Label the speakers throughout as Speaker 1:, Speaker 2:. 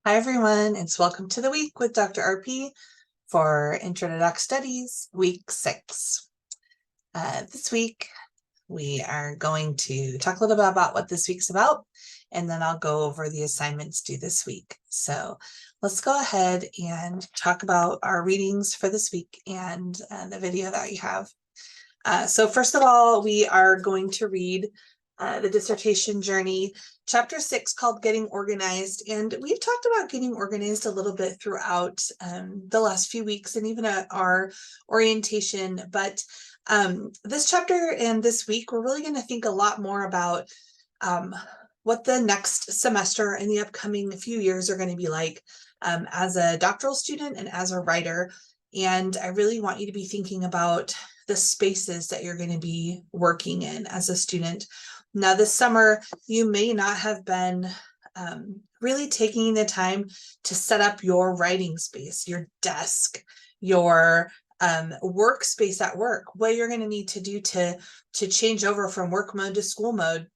Speaker 1: Hi everyone, it's welcome to the week with Dr. RP for Intro to Doc Studies, week 6. This week we are going to talk a little bit about what this week's about, and then I'll go over the assignments due this week. So let's go ahead and talk about our readings for this week and the video that you have. So first of all, we are going to read the dissertation journey, chapter 6, called Getting Organized. And we've talked about getting organized a little bit throughout the last few weeks and even at our orientation. But this chapter and this week, we're really going to think a lot more about what the next semester and the upcoming few years are going to be like as a doctoral student and as a writer. And I really want you to be thinking about the spaces that you're going to be working in as a student. Now, this summer, you may not have been really taking the time to set up your writing space, your desk, your workspace at work, what you're going to need to do to change over from work mode to school mode.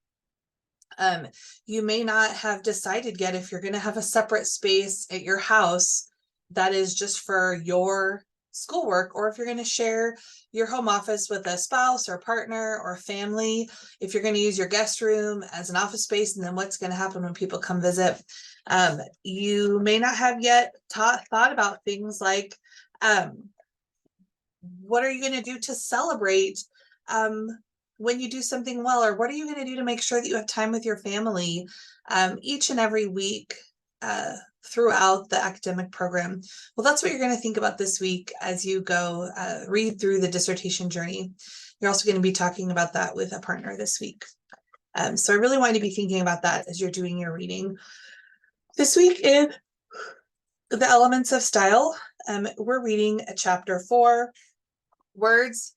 Speaker 1: You may not have decided yet if you're going to have a separate space at your house that is just for your schoolwork, or if you're going to share your home office with a spouse or partner or family, if you're going to use your guest room as an office space, and then what's going to happen when people come visit. You may not have yet thought about things like what are you going to do to celebrate when you do something well, or what are you going to do to make sure that you have time with your family each and every week throughout the academic program. Well, that's what you're going to think about this week as you go read through the dissertation journey. You're also going to be talking about that with a partner this week. So I really want you to be thinking about that as you're doing your reading. This week in the Elements of Style, we're reading chapter 4, Words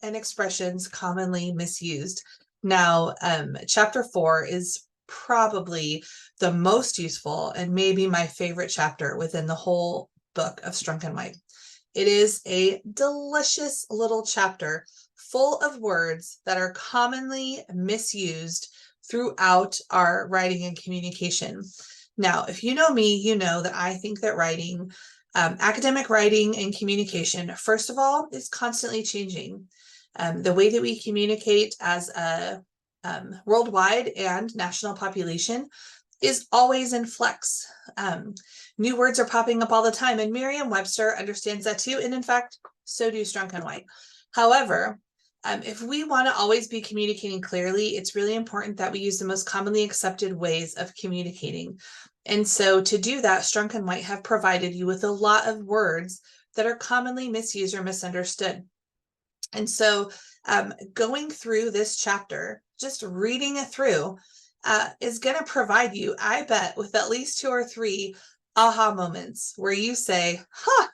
Speaker 1: and Expressions Commonly Misused. Now, chapter 4 is probably the most useful and maybe my favorite chapter within the whole book of Strunk and White. It is a delicious little chapter full of words that are commonly misused throughout our writing and communication. Now, if you know me, you know that I think that writing, academic writing and communication, first of all, is constantly changing. The way that we communicate as a worldwide and national population is always in flux. New words are popping up all the time, and Merriam-Webster understands that too, and in fact, so do Strunk and White. However, if we want to always be communicating clearly, it's really important that we use the most commonly accepted ways of communicating. And so to do that, Strunk and White have provided you with a lot of words that are commonly misused or misunderstood. And so going through this chapter, just reading it through, is going to provide you, I bet, with at least 2 or 3 aha moments where you say, huh,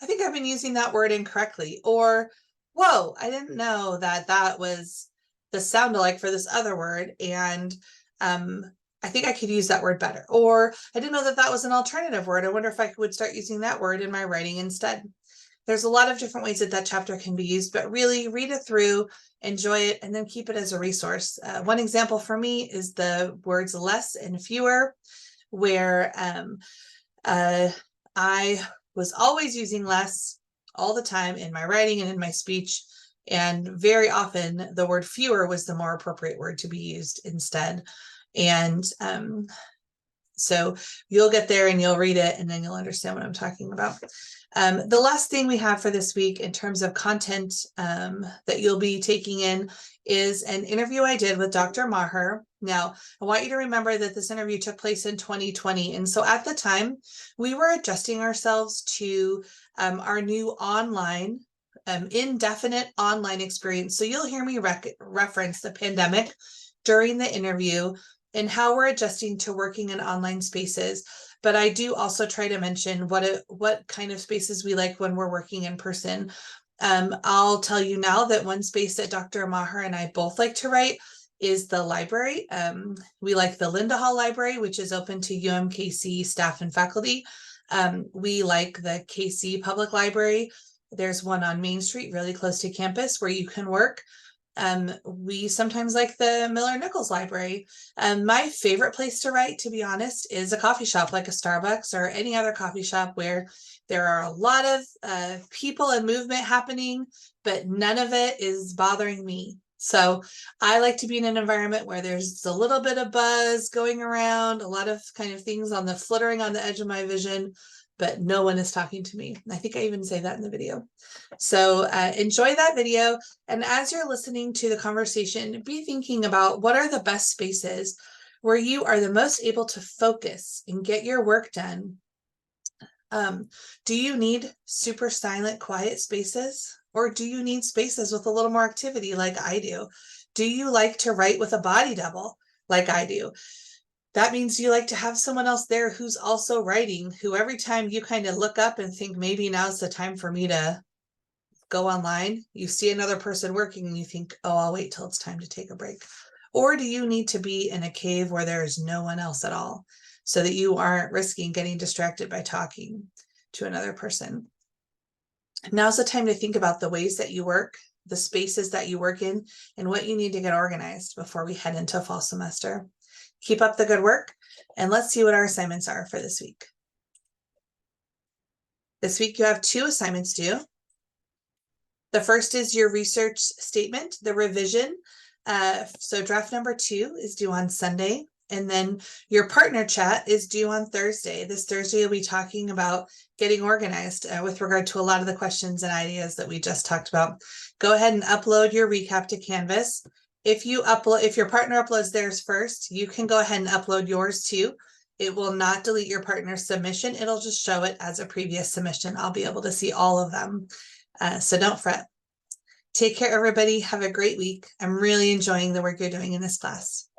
Speaker 1: I think I've been using that word incorrectly, or whoa, I didn't know that that was the sound alike for this other word, and I think I could use that word better, or I didn't know that that was an alternative word. I wonder if I would start using that word in my writing instead. There's a lot of different ways that that chapter can be used, but really read it through, enjoy it, and then keep it as a resource. One example for me is the words less and fewer, where I was always using less all the time in my writing and in my speech, and very often the word fewer was the more appropriate word to be used instead. And so you'll get there and you'll read it, and then you'll understand what I'm talking about. The last thing we have for this week in terms of content that you'll be taking in is an interview I did with Dr. Maher. Now, I want you to remember that this interview took place in 2020. And so at the time, we were adjusting ourselves to our new online, indefinite online experience. So you'll hear me reference the pandemic during the interview and how we're adjusting to working in online spaces. But I do also try to mention what kind of spaces we like when we're working in person. I'll tell you now that one space that Dr. Maher and I both like to write is the library. We like the Linda Hall Library, which is open to UMKC staff and faculty. We like the KC Public Library. There's one on Main Street, really close to campus, where you can work. We sometimes like the Miller Nichols Library. My favorite place to write, to be honest, is a coffee shop like a Starbucks or any other coffee shop where there are a lot of people and movement happening, but none of it is bothering me. So I like to be in an environment where there's a little bit of buzz going around, a lot of kind of things on the flittering on the edge of my vision, but no one is talking to me. I think I even say that in the video. So enjoy that video. And as you're listening to the conversation, be thinking about what are the best spaces where you are the most able to focus and get your work done. Do you need super silent, quiet spaces? Or do you need spaces with a little more activity like I do? Do you like to write with a body double like I do? That means you like to have someone else there who's also writing, who every time you kind of look up and think, maybe now's the time for me to go online, you see another person working and you think, oh, I'll wait till it's time to take a break. Or do you need to be in a cave where there is no one else at all so that you aren't risking getting distracted by talking to another person? Now's the time to think about the ways that you work, the spaces that you work in, and what you need to get organized before we head into fall semester. Keep up the good work, and let's see what our assignments are for this week. This week you have 2 assignments due. The first is your research statement, the revision. So draft number 2 is due on Sunday. And then your partner chat is due on Thursday. This Thursday, you'll be talking about getting organized with regard to a lot of the questions and ideas that we just talked about. Go ahead and upload your recap to Canvas. If your partner uploads theirs first, you can go ahead and upload yours too. It will not delete your partner's submission. It'll just show it as a previous submission. I'll be able to see all of them. So don't fret. Take care, everybody. Have a great week. I'm really enjoying the work you're doing in this class.